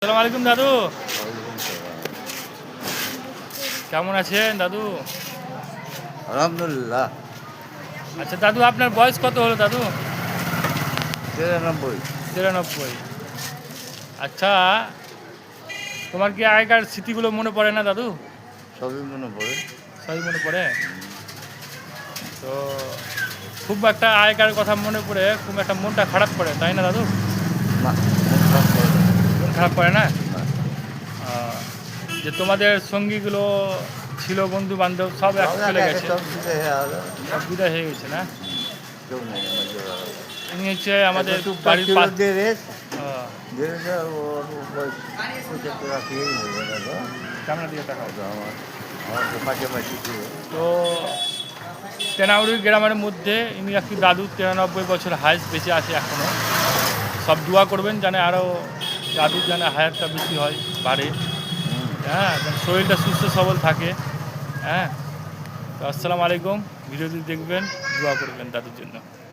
আসসালামু আলাইকুম দাদু। কেমন আছেন দাদু? আলহামদুলিল্লাহ। আচ্ছা দাদু, আপনার বয়স কত হলো দাদু? 93। 93। আচ্ছা, তোমার কি আগেকার স্মৃতিগুলো মনে পড়ে না দাদু? সবই মনে পড়ে। সবই মনে পড়ে। তো খুব একটা আগেকার কথা মনে পড়ে খুব একটা মনটা খারাপ করে, তাই না দাদু? না, মন খারাপ করে না। মন খারাপ করে না? না, আহ, যে তোমাদের সঙ্গীগুলো ছিল, বন্ধু বান্ধব সব এক সব চলে একে একে গেছে, সব বিদায় হয়ে গেল। সব বিদায় হয়ে গেছে না? কেউ নেই আমার জোড়া। ইনি হচ্ছে আমাদের একটা টুকটাক বাড়ির ছিল পাশ। দেরেজ। আহ, দেরেজে ওর বয়স 75 রাখিয়েই হয়ে গেল। ক্যামেরা দিয়ে তাকাও। তো আমার তো পাশাপাশি ছিল। তো তেনাউড়ি গ্রামের মধ্যে ইনি একটি দাদু, 93 বছর হায়েস্ট বেঁচে আছে এখনও। সব দোয়া করবেন যেন আরও দাদুর যেন হায়াতটা বেশি হয়, বাড়ে। হ্যাঁ, যেন শরীরটা সুস্থ সবল থাকে। হ্যাঁ, তো আসসালামু আলাইকুম। ভিডিওটি দেখবেন, দোয়া করবেন দাদুর জন্য।